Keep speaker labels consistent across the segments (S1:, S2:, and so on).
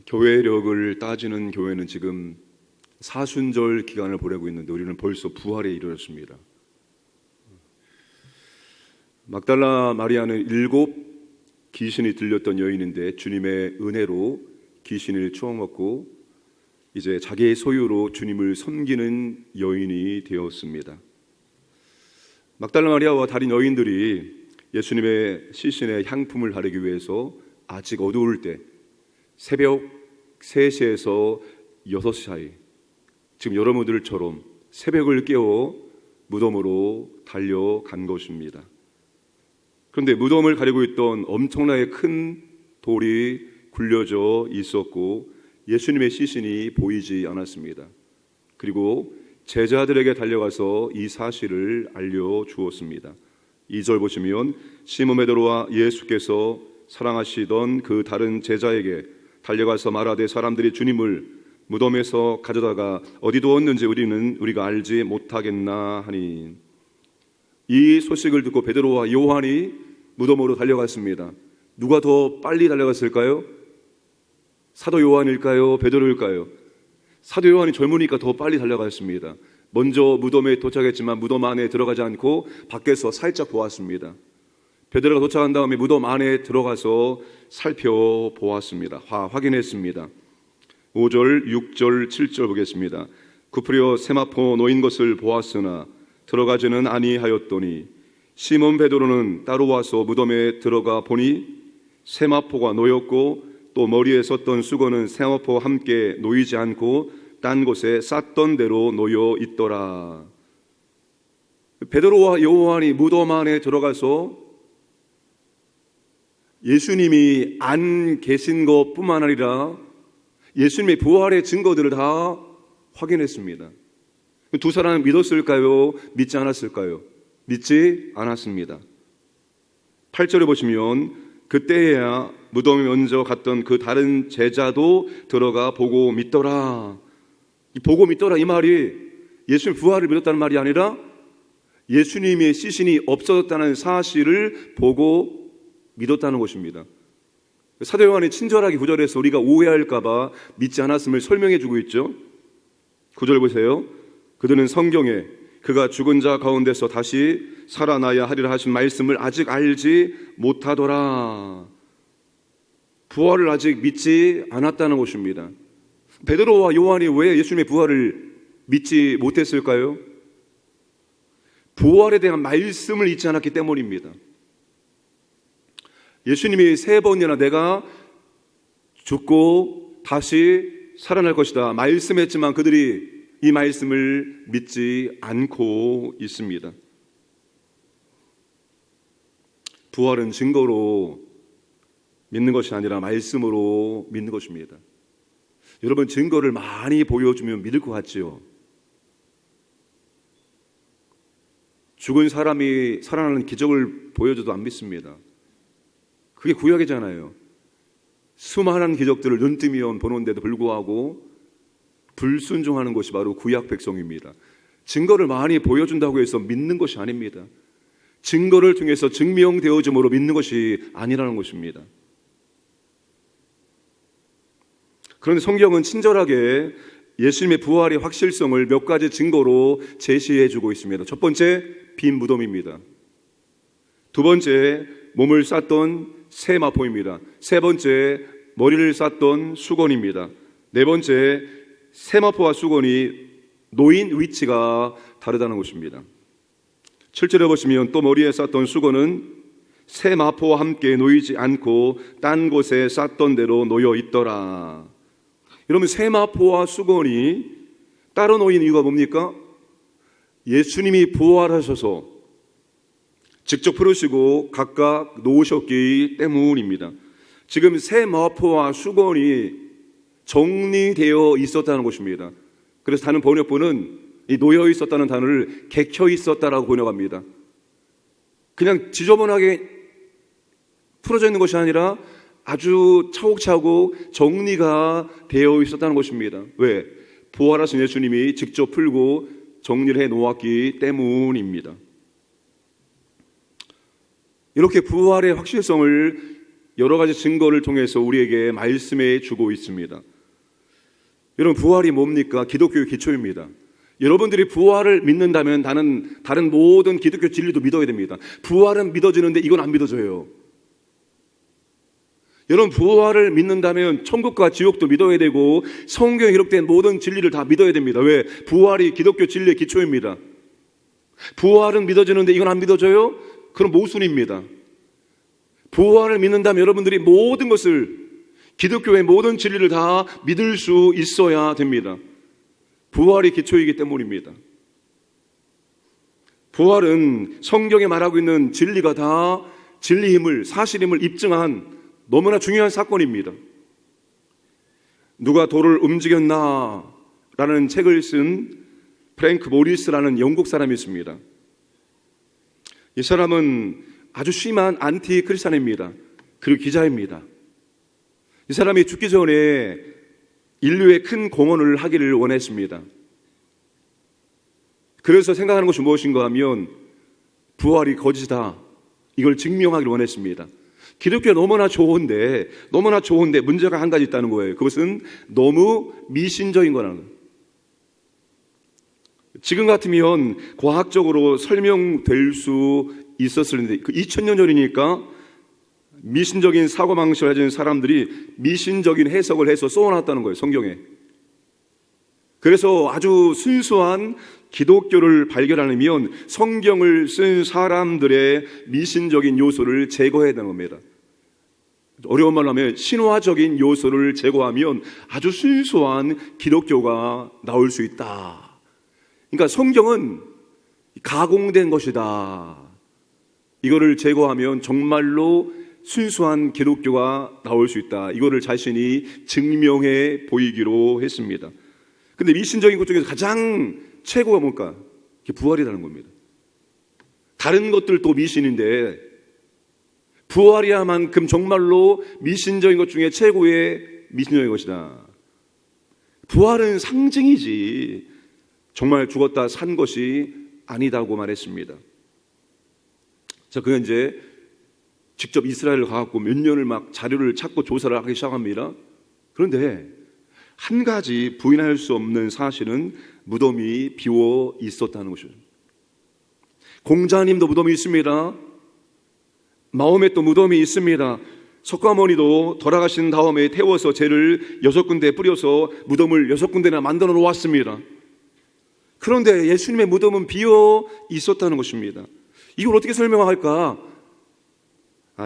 S1: 교회력을 따지는 교회는 지금 사순절 기간을 보내고 있는데 우리는 벌써 부활에 이르렀습니다. 막달라 마리아는 7 귀신이 들렸던 여인인데 주님의 은혜로 귀신을 추억먹고 이제 자기의 소유로 주님을 섬기는 여인이 되었습니다. 막달라 마리아와 다른 여인들이 예수님의 시신에 향품을 바르기 위해서 아직 어두울 때 새벽 3시에서 6시 사이, 지금 여러분들처럼 새벽을 깨워 무덤으로 달려간 것입니다. 그런데 무덤을 가리고 있던 엄청나게 큰 돌이 굴려져 있었고 예수님의 시신이 보이지 않았습니다. 그리고 제자들에게 달려가서 이 사실을 알려주었습니다. 2절 보시면 시몬 베드로와 예수께서 사랑하시던 그 다른 제자에게 달려가서 말하되 사람들이 주님을 무덤에서 가져다가 어디 두었는지 우리가 알지 못하겠나 하니, 이 소식을 듣고 베드로와 요한이 무덤으로 달려갔습니다. 누가 더 빨리 달려갔을까요? 사도 요한일까요? 베드로일까요? 사도 요한이 젊으니까 더 빨리 달려갔습니다. 먼저 무덤에 도착했지만 무덤 안에 들어가지 않고 밖에서 살짝 보았습니다. 베드로가 도착한 다음에 무덤 안에 들어가서 살펴보았습니다. 확인했습니다. 5절, 6절, 7절 보겠습니다. 구부려 세마포 놓인 것을 보았으나 들어가지는 아니하였더니 시몬 베드로는 따로 와서 무덤에 들어가 보니 세마포가 놓였고 또 머리에 썼던 수건은 세마포와 함께 놓이지 않고 딴 곳에 쌌던 대로 놓여 있더라. 베드로와 요한이 무덤 안에 들어가서 예수님이 안 계신 것뿐만 아니라 예수님의 부활의 증거들을 다 확인했습니다. 두 사람은 믿었을까요? 믿지 않았을까요? 믿지 않았습니다. 8절에 보시면 그때야 무덤에 먼저 갔던 그 다른 제자도 들어가 보고 믿더라. 보고 믿더라 이 말이 예수님 부활을 믿었다는 말이 아니라 예수님의 시신이 없어졌다는 사실을 보고 믿었다는 것입니다. 사도 요한이 친절하게 9절에서 우리가 오해할까 봐 믿지 않았음을 설명해 주고 있죠. 9절 보세요. 그들은 성경에 그가 죽은 자 가운데서 다시 살아나야 하리라 하신 말씀을 아직 알지 못하더라. 부활을 아직 믿지 않았다는 것입니다. 베드로와 요한이 왜 예수님의 부활을 믿지 못했을까요? 부활에 대한 말씀을 잊지 않았기 때문입니다. 예수님이 3번이나 내가 죽고 다시 살아날 것이다 말씀했지만 그들이 이 말씀을 믿지 않고 있습니다. 부활은 증거로 믿는 것이 아니라 말씀으로 믿는 것입니다. 여러분, 증거를 많이 보여주면 믿을 것 같지요? 죽은 사람이 살아나는 기적을 보여줘도 안 믿습니다. 그게 구약이잖아요. 수많은 기적들을 눈뜨면 보는데도 불구하고 불순종하는 것이 바로 구약 백성입니다. 증거를 많이 보여준다고 해서 믿는 것이 아닙니다. 증거를 통해서 증명되어짐으로 믿는 것이 아니라는 것입니다. 그런데 성경은 친절하게 예수님의 부활의 확실성을 몇 가지 증거로 제시해 주고 있습니다. 첫 번째, 빈 무덤입니다. 두 번째, 몸을 쌌던 세마포입니다. 세 번째, 머리를 쌌던 수건입니다. 네 번째, 세마포와 수건이 놓인 위치가 다르다는 것입니다. 7절에 보시면 또 머리에 쌌던 수건은 세마포와 함께 놓이지 않고 딴 곳에 쌌던 대로 놓여 있더라. 여러분, 세마포와 수건이 따로 놓인 이유가 뭡니까? 예수님이 부활하셔서 직접 풀으시고 각각 놓으셨기 때문입니다. 지금 세마포와 수건이 정리되어 있었다는 것입니다. 그래서 다른 번역본은 이 놓여 있었다는 단어를 객혀 있었다라고 번역합니다. 그냥 지저분하게 풀어져 있는 것이 아니라 아주 차곡차곡 정리가 되어 있었다는 것입니다. 왜? 부활하신 예수님이 직접 풀고 정리를 해 놓았기 때문입니다. 이렇게 부활의 확실성을 여러 가지 증거를 통해서 우리에게 말씀해 주고 있습니다. 여러분, 부활이 뭡니까? 기독교의 기초입니다. 여러분들이 부활을 믿는다면 다른 모든 기독교 진리도 믿어야 됩니다. 부활은 믿어지는데 이건 안 믿어져요. 여러분, 부활을 믿는다면 천국과 지옥도 믿어야 되고 성경에 기록된 모든 진리를 다 믿어야 됩니다. 왜? 부활이 기독교 진리의 기초입니다. 부활은 믿어지는데 이건 안 믿어져요? 그럼 모순입니다. 부활을 믿는다면 여러분들이 모든 것을, 기독교의 모든 진리를 다 믿을 수 있어야 됩니다. 부활이 기초이기 때문입니다. 부활은 성경에 말하고 있는 진리가 다 진리임을, 사실임을 입증한 너무나 중요한 사건입니다. 누가 돌을 움직였나? 라는 책을 쓴 프랭크 모리스라는 영국 사람이 있습니다. 이 사람은 아주 심한 안티 크리스찬입니다. 그리고 기자입니다. 이 사람이 죽기 전에 인류에 큰 공헌을 하기를 원했습니다. 그래서 생각하는 것이 무엇인가 하면 부활이 거짓이다, 이걸 증명하기를 원했습니다. 기독교가 너무나 좋은데 문제가 한 가지 있다는 거예요. 그것은 너무 미신적인 거라는 거예요. 지금 같으면 과학적으로 설명될 수 있었을 텐데, 그 2000년 전이니까 미신적인 사고방식을 가진 사람들이 미신적인 해석을 해서 써놨다는 거예요, 성경에. 그래서 아주 순수한 기독교를 발견하려면 성경을 쓴 사람들의 미신적인 요소를 제거해야 되는 겁니다. 어려운 말로 하면 신화적인 요소를 제거하면 아주 순수한 기독교가 나올 수 있다. 그러니까 성경은 가공된 것이다. 이거를 제거하면 정말로 순수한 기독교가 나올 수 있다. 이거를 자신이 증명해 보이기로 했습니다. 근데 미신적인 것 중에서 가장 최고가 뭘까? 부활이라는 겁니다. 다른 것들도 미신인데 부활이야만큼 정말로 미신적인 것 중에 최고의 미신적인 것이다. 부활은 상징이지 정말 죽었다 산 것이 아니다고 말했습니다. 자, 그가 이제 직접 이스라엘을 가갖고 몇 년을 막 자료를 찾고 조사를 하기 시작합니다. 그런데 한 가지 부인할 수 없는 사실은 무덤이 비워 있었다는 것이죠. 공자님도 무덤이 있습니다. 마호멧도 무덤이 있습니다. 석가모니도 돌아가신 다음에 태워서 죄를 6군데 뿌려서 무덤을 6군데나 만들어 놓았습니다. 그런데 예수님의 무덤은 비어 있었다는 것입니다. 이걸 어떻게 설명할까?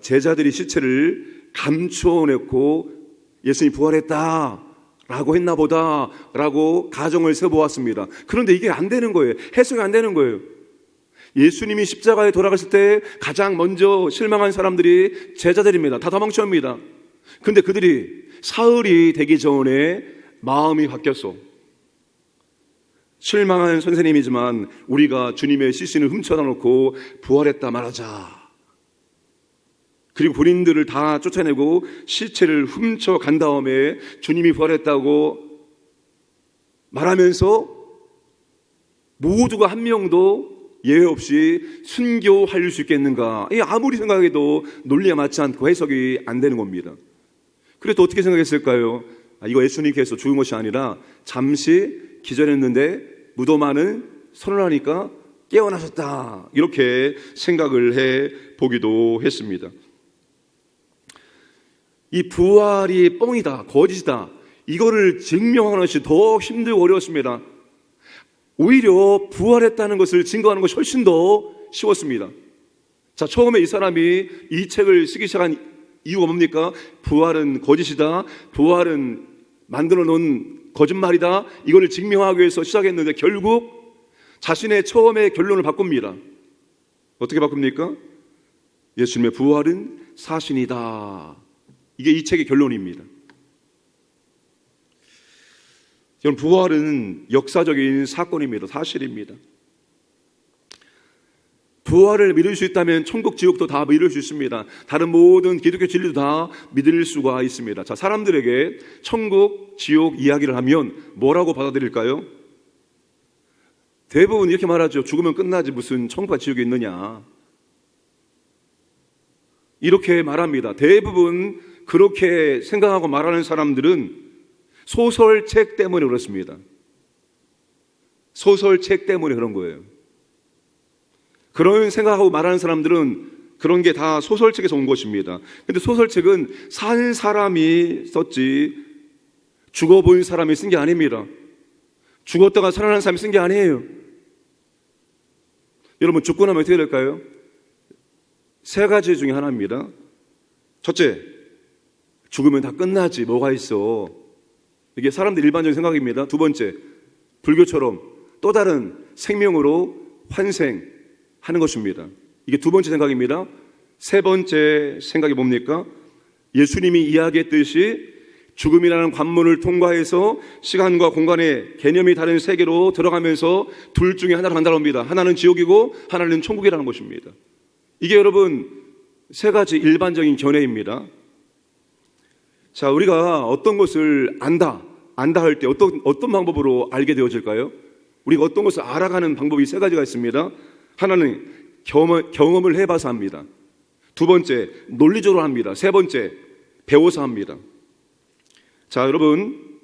S1: 제자들이 시체를 감춰놓고 예수님이 부활했다 라고 했나 보다 라고 가정을 세보았습니다. 그런데 이게 안 되는 거예요. 해석이 안 되는 거예요. 예수님이 십자가에 돌아갔을 때 가장 먼저 실망한 사람들이 제자들입니다. 다 도망쳐옵니다. 그런데 그들이 사흘이 되기 전에 마음이 바뀌었어. 실망한 선생님이지만 우리가 주님의 시신을 훔쳐다 놓고 부활했다 말하자. 그리고 군인들을 다 쫓아내고 시체를 훔쳐간 다음에 주님이 부활했다고 말하면서 모두가 한 명도 예외 없이 순교할 수 있겠는가? 아무리 생각해도 논리에 맞지 않고 해석이 안 되는 겁니다. 그래도 어떻게 생각했을까요? 이거 예수님께서 죽은 것이 아니라 잠시 기절했는데 무덤 안은 선언하니까 깨어나셨다. 이렇게 생각을 해 보기도 했습니다. 이 부활이 뻥이다, 거짓이다, 이거를 증명하는 것이 더 힘들고 어려웠습니다. 오히려 부활했다는 것을 증거하는 것이 훨씬 더 쉬웠습니다. 자, 처음에 이 사람이 이 책을 쓰기 시작한 이유가 뭡니까? 부활은 거짓이다, 부활은 만들어 놓은 거짓말이다, 이거를 증명하기 위해서 시작했는데 결국 자신의 처음의 결론을 바꿉니다. 어떻게 바꿉니까? 예수님의 부활은 사신이다. 이게 이 책의 결론입니다. 여러분, 부활은 역사적인 사건입니다. 사실입니다. 부활을 믿을 수 있다면 천국, 지옥도 다 믿을 수 있습니다. 다른 모든 기독교 진리도 다 믿을 수가 있습니다. 자, 사람들에게 천국, 지옥 이야기를 하면 뭐라고 받아들일까요? 대부분 이렇게 말하죠. 죽으면 끝나지 무슨 천국과 지옥이 있느냐. 이렇게 말합니다. 대부분 그렇게 생각하고 말하는 사람들은 소설책 때문에 그렇습니다. 소설책 때문에 그런 거예요. 그런 생각하고 말하는 사람들은 그런 게 다 소설책에서 온 것입니다. 근데 소설책은 산 사람이 썼지 죽어본 사람이 쓴 게 아닙니다. 죽었다가 살아난 사람이 쓴 게 아니에요. 여러분, 죽고 나면 어떻게 될까요? 세 가지 중에 하나입니다. 첫째, 죽으면 다 끝나지 뭐가 있어. 이게 사람들 일반적인 생각입니다. 두 번째, 불교처럼 또 다른 생명으로 환생하는 것입니다. 이게 두 번째 생각입니다. 세 번째 생각이 뭡니까? 예수님이 이야기했듯이 죽음이라는 관문을 통과해서 시간과 공간의 개념이 다른 세계로 들어가면서 둘 중에 하나를 만들어옵니다. 하나는 지옥이고 하나는 천국이라는 것입니다. 이게 여러분 세 가지 일반적인 견해입니다. 자, 우리가 어떤 것을 안다 할 때 어떤 방법으로 알게 되어질까요? 우리가 어떤 것을 알아가는 방법이 세 가지가 있습니다. 하나는 경험을 해봐서 합니다. 두 번째, 논리적으로 합니다. 세 번째, 배워서 합니다. 자, 여러분,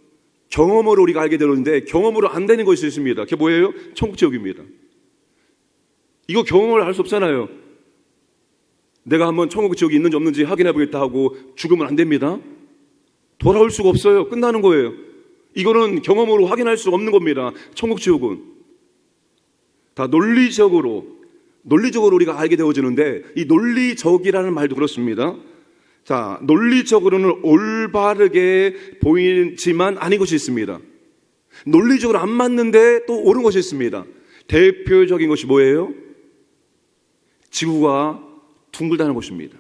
S1: 경험으로 우리가 알게 되는데 경험으로 안 되는 것이 있습니다. 그게 뭐예요? 천국 지옥입니다. 이거 경험을 할 수 없잖아요. 내가 한번 천국 지옥이 있는지 없는지 확인해 보겠다 하고 죽으면 안 됩니다. 돌아올 수가 없어요. 끝나는 거예요. 이거는 경험으로 확인할 수 없는 겁니다. 천국 지옥은 다 논리적으로 우리가 알게 되어지는데, 이 논리적이라는 말도 그렇습니다. 자, 논리적으로는 올바르게 보이지만 아닌 것이 있습니다. 논리적으로 안 맞는데 또 옳은 것이 있습니다. 대표적인 것이 뭐예요? 지구가 둥글다는 것입니다.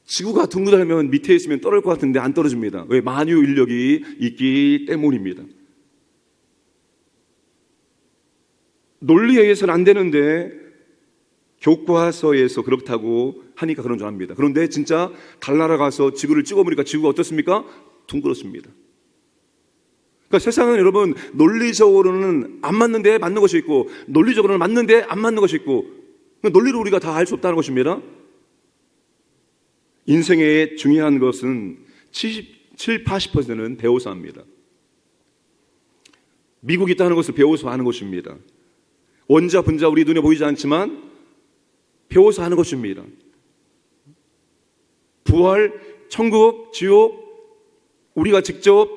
S1: 지구가 둥글다면 밑에 있으면 떨어질 것 같은데 안 떨어집니다. 왜? 만유 인력이 있기 때문입니다. 논리에 의해서는 안 되는데 교과서에서 그렇다고 하니까 그런 줄 압니다. 그런데 진짜 달나라 가서 지구를 찍어보니까 지구가 어떻습니까? 둥그렇습니다. 그러니까 세상은 여러분 논리적으로는 안 맞는데 맞는 것이 있고 논리적으로는 맞는데 안 맞는 것이 있고, 논리로 우리가 다 알 수 없다는 것입니다. 인생의 중요한 것은 80%는 배워서 합니다. 미국이 있다는 것을 배워서 하는 것입니다. 원자, 분자 우리 눈에 보이지 않지만 배워서 하는 것입니다. 부활, 천국, 지옥 우리가 직접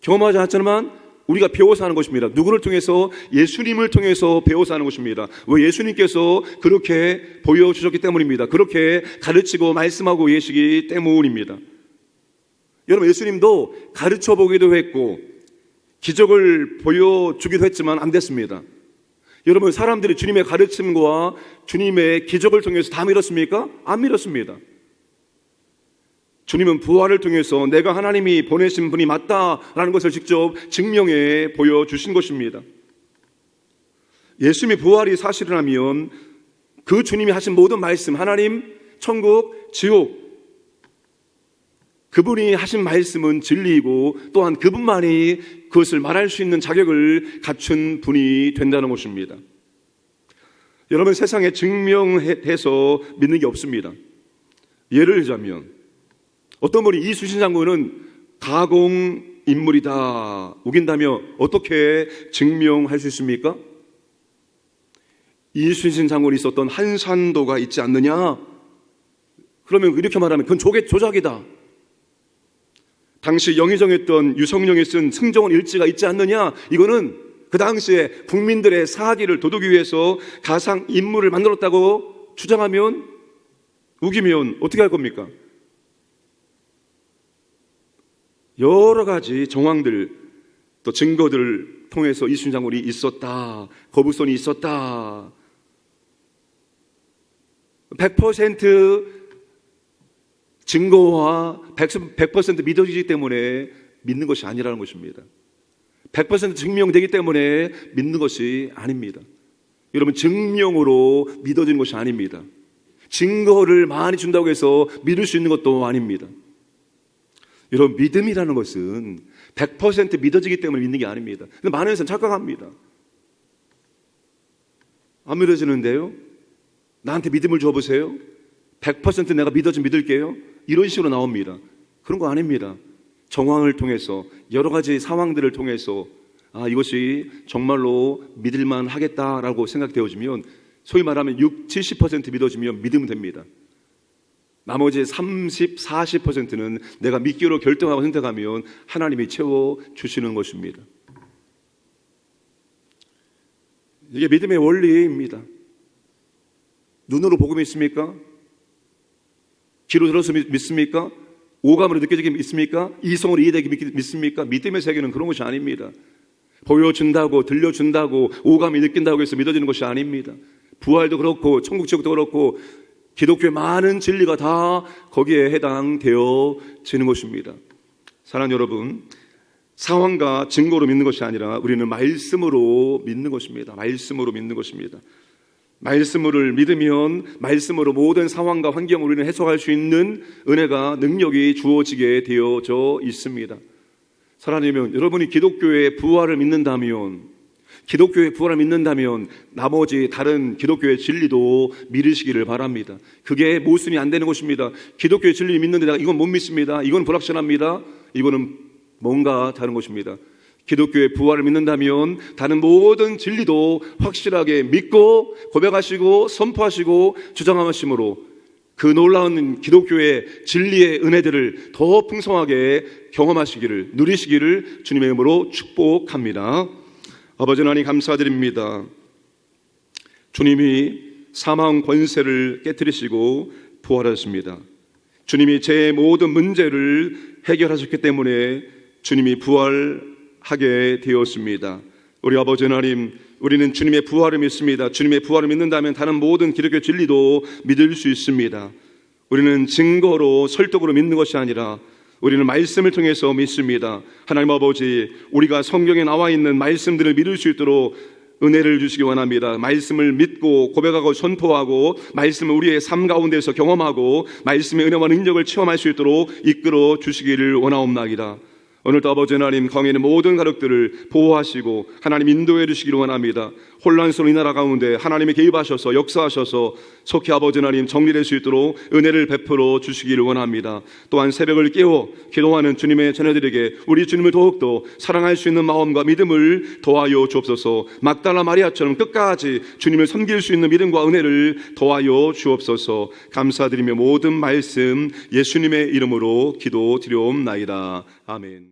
S1: 경험하지 않지만 우리가 배워서 하는 것입니다. 누구를 통해서? 예수님을 통해서 배워서 하는 것입니다. 왜? 예수님께서 그렇게 보여주셨기 때문입니다. 그렇게 가르치고 말씀하고 계시기 때문입니다. 여러분, 예수님도 가르쳐 보기도 했고 기적을 보여주기도 했지만 안 됐습니다. 여러분, 사람들이 주님의 가르침과 주님의 기적을 통해서 다 믿었습니까? 안 믿었습니다. 주님은 부활을 통해서 내가 하나님이 보내신 분이 맞다라는 것을 직접 증명해 보여주신 것입니다. 예수님의 부활이 사실이라면 그 주님이 하신 모든 말씀, 하나님, 천국, 지옥, 그분이 하신 말씀은 진리이고 또한 그분만이 그것을 말할 수 있는 자격을 갖춘 분이 된다는 것입니다. 여러분, 세상에 증명해서 믿는 게 없습니다. 예를 들자면 어떤 분이 이순신 장군은 가공 인물이다 우긴다며 어떻게 증명할 수 있습니까? 이순신 장군이 있었던 한산도가 있지 않느냐? 그러면 이렇게 말하면 그건 조작이다. 당시 영의정했던 유성룡이 쓴 승정원 일지가 있지 않느냐? 이거는 그 당시에 국민들의 사기를 도두기 위해서 가상 인물을 만들었다고 주장하면, 우기면 어떻게 할 겁니까? 여러 가지 정황들, 또 증거들을 통해서 이순신 장군이 있었다, 거부선이 있었다, 100% 증거와 100% 믿어지기 때문에 믿는 것이 아니라는 것입니다. 100% 증명되기 때문에 믿는 것이 아닙니다. 여러분, 증명으로 믿어지는 것이 아닙니다. 증거를 많이 준다고 해서 믿을 수 있는 것도 아닙니다. 여러분, 믿음이라는 것은 100% 믿어지기 때문에 믿는 게 아닙니다. 근데 많은 사람은 착각합니다. 안 믿어지는데요? 나한테 믿음을 줘보세요. 100% 내가 믿을게요. 이런 식으로 나옵니다. 그런 거 아닙니다. 정황을 통해서, 여러 가지 상황들을 통해서 이것이 정말로 믿을만 하겠다라고 생각되어지면, 소위 말하면 60, 70% 믿어지면 믿으면 됩니다. 나머지 30, 40%는 내가 믿기로 결정하고 선택하면 하나님이 채워주시는 것입니다. 이게 믿음의 원리입니다. 눈으로 보고 믿습니까? 귀로 들어서 믿습니까? 오감으로 느껴지게 믿습니까? 이성으로 이해되게 믿습니까? 믿음의 세계는 그런 것이 아닙니다. 보여준다고, 들려준다고, 오감이 느낀다고 해서 믿어지는 것이 아닙니다. 부활도 그렇고 천국 지옥도 그렇고 기독교의 많은 진리가 다 거기에 해당되어지는 것입니다. 사랑하는 여러분, 상황과 증거로 믿는 것이 아니라 우리는 말씀으로 믿는 것입니다. 말씀으로 믿는 것입니다. 말씀을 믿으면 말씀으로 모든 상황과 환경을 우리는 해석할 수 있는 은혜가, 능력이 주어지게 되어져 있습니다. 사랑하는 여러분이 기독교의 부활을 믿는다면, 나머지 다른 기독교의 진리도 믿으시기를 바랍니다. 그게 모순이 안 되는 것입니다. 기독교의 진리를 믿는데 내가 이건 못 믿습니다. 이건 불확실합니다. 이거는 뭔가 다른 것입니다. 기독교의 부활을 믿는다면 다른 모든 진리도 확실하게 믿고 고백하시고 선포하시고 주장하심으로 그 놀라운 기독교의 진리의 은혜들을 더 풍성하게 경험하시기를, 누리시기를 주님의 이름으로 축복합니다. 아버지 하나님 감사드립니다. 주님이 사망 권세를 깨뜨리시고 부활하셨습니다. 주님이 제 모든 문제를 해결하셨기 때문에 주님이 부활하게 되었습니다. 우리 아버지 하나님, 우리는 주님의 부활을 믿습니다. 주님의 부활을 믿는다면 다른 모든 기독교 진리도 믿을 수 있습니다. 우리는 증거로, 설득으로 믿는 것이 아니라 우리는 말씀을 통해서 믿습니다. 하나님 아버지, 우리가 성경에 나와 있는 말씀들을 믿을 수 있도록 은혜를 주시기 원합니다. 말씀을 믿고 고백하고 선포하고 말씀을 우리의 삶 가운데서 경험하고 말씀의 은혜와 능력을 체험할 수 있도록 이끌어 주시기를 원하옵나이다. 오늘도 아버지 하나님, 강에 있는 모든 가족들을 보호하시고 하나님 인도해 주시기를 원합니다. 혼란스러운 이 나라 가운데 하나님이 개입하셔서 역사하셔서 속히 아버지 하나님 정리될 수 있도록 은혜를 베풀어 주시기를 원합니다. 또한 새벽을 깨워 기도하는 주님의 자녀들에게 우리 주님을 더욱더 사랑할 수 있는 마음과 믿음을 더하여 주옵소서. 막달라 마리아처럼 끝까지 주님을 섬길 수 있는 믿음과 은혜를 더하여 주옵소서. 감사드리며 모든 말씀 예수님의 이름으로 기도드리옵나이다. 아멘.